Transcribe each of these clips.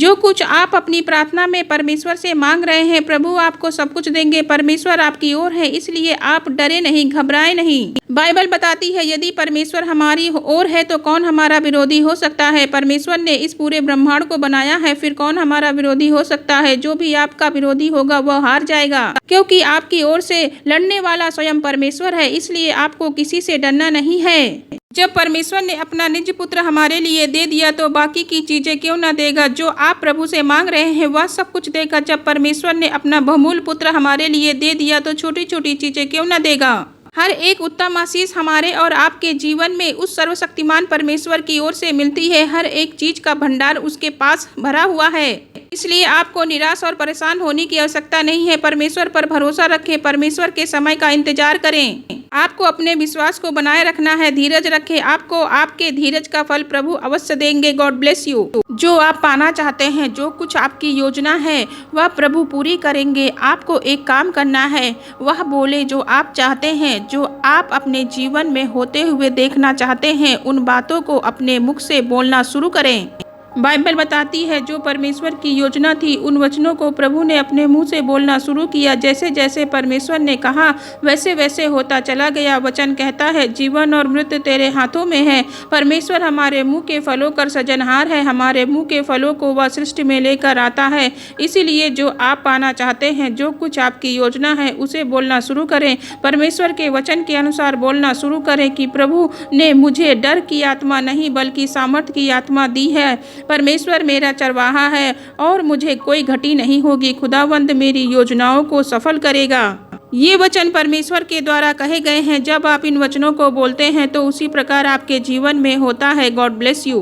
जो कुछ आप अपनी प्रार्थना में परमेश्वर से मांग रहे हैं, प्रभु आपको सब कुछ देंगे। परमेश्वर आपकी ओर है, इसलिए आप डरे नहीं, घबराए नहीं। बाइबल बताती है यदि परमेश्वर हमारी ओर है तो कौन हमारा विरोधी हो सकता है। परमेश्वर ने इस पूरे ब्रह्मांड को बनाया है, फिर कौन हमारा विरोधी हो सकता है। जो भी आपका विरोधी होगा वह हार जाएगा, क्योंकि आपकी ओर से लड़ने वाला स्वयं परमेश्वर है, इसलिए आपको किसी से डरना नहीं है। जब परमेश्वर ने अपना निज पुत्र हमारे लिए दे दिया तो बाकी की चीजें क्यों ना देगा। जो आप प्रभु से मांग रहे हैं वह सब कुछ देगा। जब परमेश्वर ने अपना बहुमूल्य पुत्र हमारे लिए दे दिया तो छोटी छोटी चीजें क्यों ना देगा। हर एक उत्तम आशीष हमारे और आपके जीवन में उस सर्वशक्तिमान परमेश्वर की ओर से मिलती है। हर एक चीज का भंडार उसके पास भरा हुआ है, इसलिए आपको निराश और परेशान होने की आवश्यकता नहीं है। परमेश्वर पर भरोसा रखें, परमेश्वर के समय का इंतजार करें। आपको अपने विश्वास को बनाए रखना है, धीरज रखें। आपको आपके धीरज का फल प्रभु अवश्य देंगे। God bless you. जो आप पाना चाहते हैं, जो कुछ आपकी योजना है वह प्रभु पूरी करेंगे। आपको एक काम करना है, वह बोले जो आप चाहते हैं, जो आप अपने जीवन में होते हुए देखना चाहते हैं, उन बातों को अपने मुख से बोलना शुरू करें। बाइबल बताती है जो परमेश्वर की योजना थी उन वचनों को प्रभु ने अपने मुंह से बोलना शुरू किया। जैसे जैसे परमेश्वर ने कहा वैसे वैसे होता चला गया। वचन कहता है जीवन और मृत्यु तेरे हाथों में है। परमेश्वर हमारे मुंह के फलों का सृजनहार है, हमारे मुंह के फलों को वह सृष्टि में लेकर आता है। इसीलिए जो आप पाना चाहते हैं, जो कुछ आपकी योजना है, उसे बोलना शुरू करें। परमेश्वर के वचन के अनुसार बोलना शुरू करें कि प्रभु ने मुझे डर की आत्मा नहीं बल्कि सामर्थ्य की आत्मा दी है। परमेश्वर मेरा चरवाहा है और मुझे कोई घटी नहीं होगी। खुदावंद मेरी योजनाओं को सफल करेगा। ये वचन परमेश्वर के द्वारा कहे गए हैं। जब आप इन वचनों को बोलते हैं तो उसी प्रकार आपके जीवन में होता है। God bless you.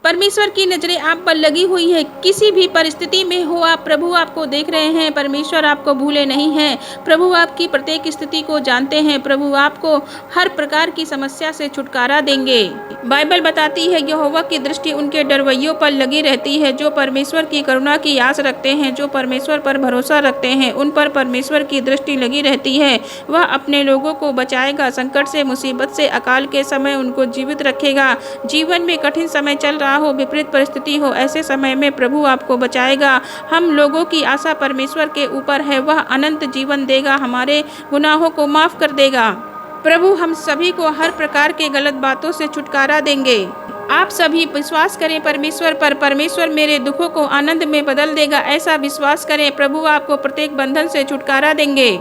परमेश्वर की नजरें आप पर लगी हुई है। किसी भी परिस्थिति में हो आप, प्रभु आपको देख रहे हैं। परमेश्वर आपको भूले नहीं हैं। प्रभु आपकी प्रत्येक स्थिति को जानते हैं। प्रभु आपको हर प्रकार की समस्या से छुटकारा देंगे। बाइबल बताती है यहोवा की दृष्टि उनके डरवैयों पर लगी रहती है। जो परमेश्वर की करुणा की आस रखते हैं, जो परमेश्वर पर भरोसा रखते हैं, उन पर परमेश्वर की दृष्टि लगी रहती है। वह अपने लोगों को बचाएगा। संकट से, मुसीबत से, अकाल के समय उनको जीवित रखेगा। जीवन में कठिन समय चल रहा हो, विपरीत परिस्थिति हो, ऐसे समय में प्रभु आपको बचाएगा। हम लोगों की आशा परमेश्वर के ऊपर है। वह अनंत जीवन देगा, हमारे गुनाहों को माफ कर देगा। प्रभु हम सभी को हर प्रकार के गलत बातों से छुटकारा देंगे। आप सभी विश्वास करें परमेश्वर पर। परमेश्वर मेरे दुखों को आनंद में बदल देगा, ऐसा विश्वास करें। प्रभु आपको प्रत्येक बंधन से छुटकारा देंगे।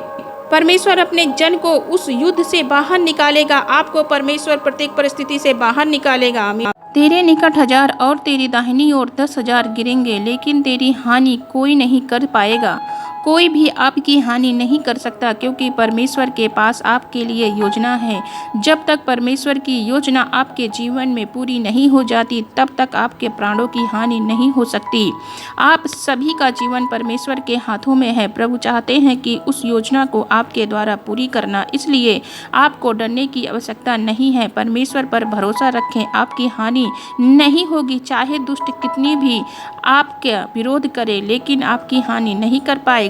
परमेश्वर अपने जन को उस युद्ध से बाहर निकालेगा। आपको परमेश्वर प्रत्येक परिस्थिति से बाहर निकालेगा। आमीन। तेरे निकट 1000 और तेरी दाहिनी ओर 10,000 गिरेंगे, लेकिन तेरी हानि कोई नहीं कर पाएगा। कोई भी आपकी हानि नहीं कर सकता, क्योंकि परमेश्वर के पास आपके लिए योजना है। जब तक परमेश्वर की योजना आपके जीवन में पूरी नहीं हो जाती, तब तक आपके प्राणों की हानि नहीं हो सकती। आप सभी का जीवन परमेश्वर के हाथों में है। प्रभु चाहते हैं कि उस योजना को आपके द्वारा पूरी करना, इसलिए आपको डरने की आवश्यकता नहीं है। परमेश्वर पर भरोसा रखें, आपकी हानि नहीं होगी। चाहे दुष्ट कितनी भी आपका विरोध करे, लेकिन आपकी हानि नहीं कर पाएगा।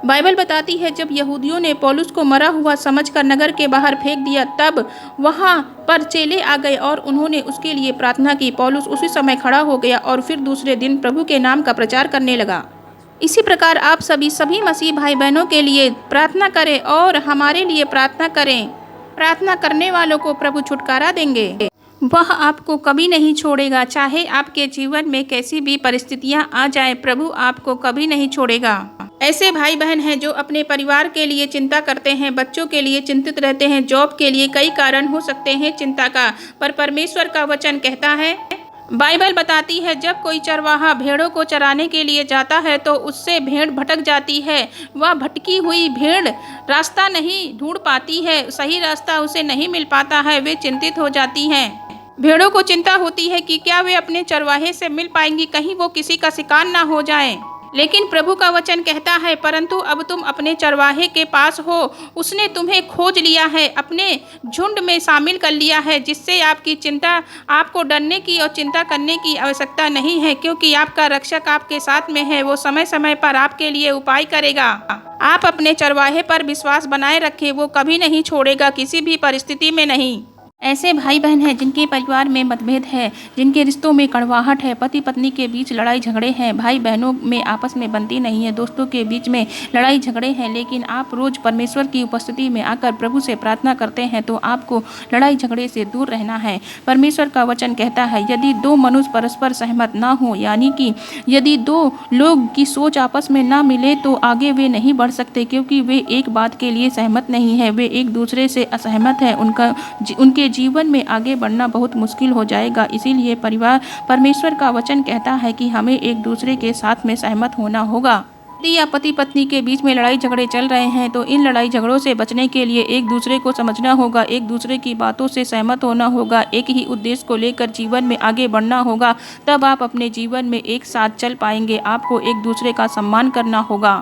बाइबल बताती है जब यहूदियों ने पौलुस को मरा हुआ समझकर नगर के बाहर फेंक दिया, तब वहां पर चेले आ गए और उन्होंने उसके लिए प्रार्थना की। पौलुस उसी समय खड़ा हो गया और फिर दूसरे दिन प्रभु के नाम का प्रचार करने लगा। इसी प्रकार आप सभी मसीह भाई बहनों के लिए प्रार्थना करें और हमारे लिए प्रार्थना करें। प्रार्थना करने वालों को प्रभु छुटकारा देंगे। वह आपको कभी नहीं छोड़ेगा। चाहे आपके जीवन में कैसी भी परिस्थितियां आ जाएं, प्रभु आपको कभी नहीं छोड़ेगा। ऐसे भाई बहन हैं जो अपने परिवार के लिए चिंता करते हैं, बच्चों के लिए चिंतित रहते हैं, जॉब के लिए कई कारण हो सकते हैं चिंता का, पर परमेश्वर का वचन कहता है, बाइबल बताती है जब कोई चरवाहा भेड़ों को चराने के लिए जाता है तो उससे भेड़ भटक जाती है। वह भटकी हुई भेड़ रास्ता नहीं ढूंढ पाती है, सही रास्ता उसे नहीं मिल पाता है। वे चिंतित हो जाती हैं। भेड़ों को चिंता होती है कि क्या वे अपने चरवाहे से मिल पाएंगी, कहीं वो किसी का शिकार ना हो जाएं। लेकिन प्रभु का वचन कहता है परंतु अब तुम अपने चरवाहे के पास हो। उसने तुम्हें खोज लिया है, अपने झुंड में शामिल कर लिया है, जिससे आपकी चिंता, आपको डरने की और चिंता करने की आवश्यकता नहीं है, क्योंकि आपका रक्षक आपके साथ में है। वो समय समय पर आपके लिए उपाय करेगा। आप अपने चरवाहे पर विश्वास बनाए रखें, वो कभी नहीं छोड़ेगा, किसी भी परिस्थिति में नहीं। ऐसे भाई बहन हैं जिनके परिवार में मतभेद है, जिनके रिश्तों में कड़वाहट है, पति पत्नी के बीच लड़ाई झगड़े हैं, भाई बहनों में आपस में बनती नहीं है, दोस्तों के बीच में लड़ाई झगड़े हैं, लेकिन आप रोज परमेश्वर की उपस्थिति में आकर प्रभु से प्रार्थना करते हैं तो आपको लड़ाई झगड़े से दूर रहना है। परमेश्वर का वचन कहता है, यदि दो मनुष्य परस्पर सहमत ना हो, यानी कि यदि दो लोग की सोच आपस में ना मिले तो आगे वे नहीं बढ़ सकते, क्योंकि वे एक बात के लिए सहमत नहीं है, वे एक दूसरे से असहमत है। उनके जीवन में आगे बढ़ना बहुत मुश्किल हो जाएगा। इसीलिए परमेश्वर का वचन कहता है कि हमें एक दूसरे के साथ में सहमत होना होगा। यदि या पति पत्नी के बीच में लड़ाई झगड़े चल रहे हैं तो इन लड़ाई झगड़ों से बचने के लिए एक दूसरे को समझना होगा, एक दूसरे की बातों से सहमत होना होगा, एक ही उद्देश्य को लेकर जीवन में आगे बढ़ना होगा। तब आप अपने जीवन में एक साथ चल पाएंगे। आपको एक दूसरे का सम्मान करना होगा।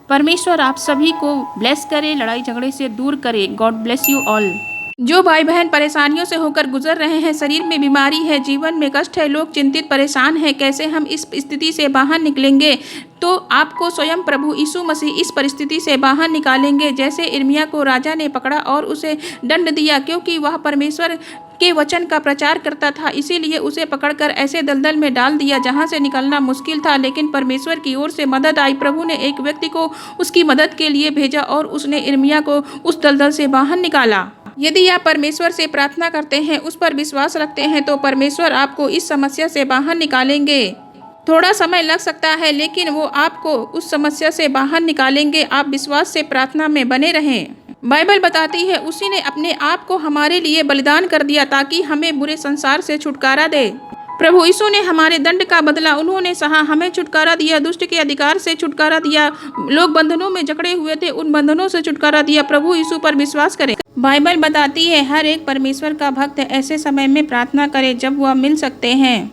परमेश्वर आप सभी को ब्लेस करे, लड़ाई झगड़े से दूर करे। God bless you all. जो भाई बहन परेशानियों से होकर गुजर रहे हैं, शरीर में बीमारी है, जीवन में कष्ट है, लोग चिंतित परेशान हैं, कैसे हम इस स्थिति से बाहर निकलेंगे, तो आपको स्वयं प्रभु यीशु मसीह इस परिस्थिति से बाहर निकालेंगे। जैसे इर्मिया को राजा ने पकड़ा और उसे दंड दिया, क्योंकि वह परमेश्वर के वचन का प्रचार करता था, इसीलिए उसे पकड़कर ऐसे दलदल में डाल दिया जहां से निकलना मुश्किल था। लेकिन परमेश्वर की ओर से मदद आई। प्रभु ने एक व्यक्ति को उसकी मदद के लिए भेजा और उसने इर्मिया को उस दलदल से बाहर निकाला। यदि आप परमेश्वर से प्रार्थना करते हैं, उस पर विश्वास रखते हैं, तो परमेश्वर आपको इस समस्या से बाहर निकालेंगे। थोड़ा समय लग सकता है, लेकिन वो आपको उस समस्या से बाहर निकालेंगे। आप विश्वास से प्रार्थना में बने रहें। बाइबल बताती है, उसी ने अपने आप को हमारे लिए बलिदान कर दिया ताकि हमें बुरे संसार से छुटकारा दे। प्रभु यीशु ने हमारे दंड का बदला उन्होंने सहा, हमें छुटकारा दिया, दुष्ट के अधिकार से छुटकारा दिया। लोग बंधनों में जकड़े हुए थे, उन बंधनों से छुटकारा दिया। प्रभु यीशु पर विश्वास करें। बाइबल बताती है, हर एक परमेश्वर का भक्त ऐसे समय में प्रार्थना करे जब वह मिल सकते हैं।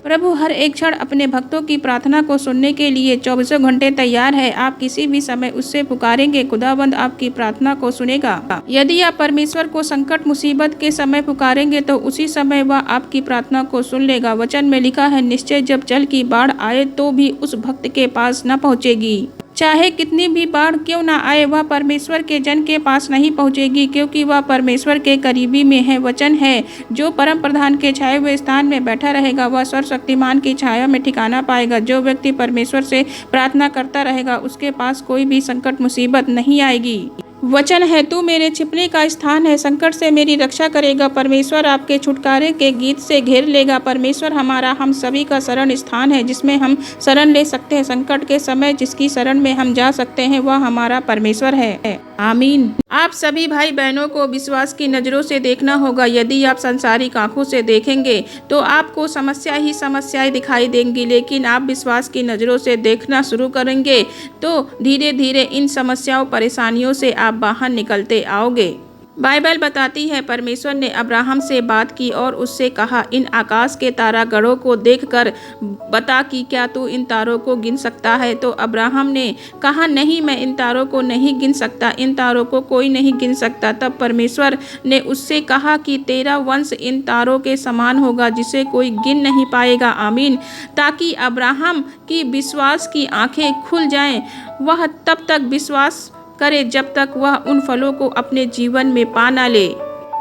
प्रभु हर एक क्षण अपने भक्तों की प्रार्थना को सुनने के लिए 24 घंटे तैयार है। आप किसी भी समय उससे पुकारेंगे, खुदावंद आपकी प्रार्थना को सुनेगा। यदि आप परमेश्वर को संकट मुसीबत के समय पुकारेंगे तो उसी समय वह आपकी प्रार्थना को सुन लेगा। वचन में लिखा है, निश्चय जब जल की बाढ़ आए तो भी उस भक्त के पास न पहुँचेगी। चाहे कितनी भी बाढ़ क्यों ना आए, वह परमेश्वर के जन के पास नहीं पहुंचेगी, क्योंकि वह परमेश्वर के करीबी में है। वचन है, जो परम प्रधान के छाए हुए स्थान में बैठा रहेगा वह सर्वशक्तिमान की छाया में ठिकाना पाएगा। जो व्यक्ति परमेश्वर से प्रार्थना करता रहेगा उसके पास कोई भी संकट मुसीबत नहीं आएगी। वचन है, तू मेरे छिपने का स्थान है, संकट से मेरी रक्षा करेगा। परमेश्वर आपके छुटकारे के गीत से घेर लेगा। परमेश्वर हमारा हम सभी का शरण स्थान है, जिसमें हम शरण ले सकते हैं। संकट के समय जिसकी शरण में हम जा सकते हैं वह हमारा परमेश्वर है। आमीन। आप सभी भाई बहनों को विश्वास की नज़रों से देखना होगा। यदि आप संसारिक आंखों से देखेंगे तो आपको समस्या ही समस्याएं दिखाई देंगी, लेकिन आप विश्वास की नज़रों से देखना शुरू करेंगे तो धीरे धीरे इन समस्याओं परेशानियों से आप बाहर निकलते आओगे। बाइबल बताती है, परमेश्वर ने अब्राहम से बात की और उससे कहा, इन आकाश के तारागणों को देखकर बता कि क्या तू इन तारों को गिन सकता है। तो अब्राहम ने कहा, नहीं, मैं इन तारों को नहीं गिन सकता, इन तारों को कोई नहीं गिन सकता। तब परमेश्वर ने उससे कहा कि तेरा वंश इन तारों के समान होगा, जिसे कोई गिन नहीं पाएगा। आमीन। ताकि अब्राहम की विश्वास की आंखें खुल जाएं। वह तब तक विश्वास करे जब तक वह उन फलों को अपने जीवन में पा ना ले।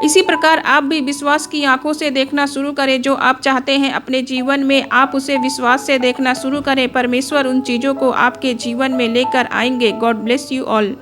इसी प्रकार आप भी विश्वास की आंखों से देखना शुरू करें। जो आप चाहते हैं अपने जीवन में, आप उसे विश्वास से देखना शुरू करें। परमेश्वर उन चीज़ों को आपके जीवन में लेकर आएंगे। God bless you all.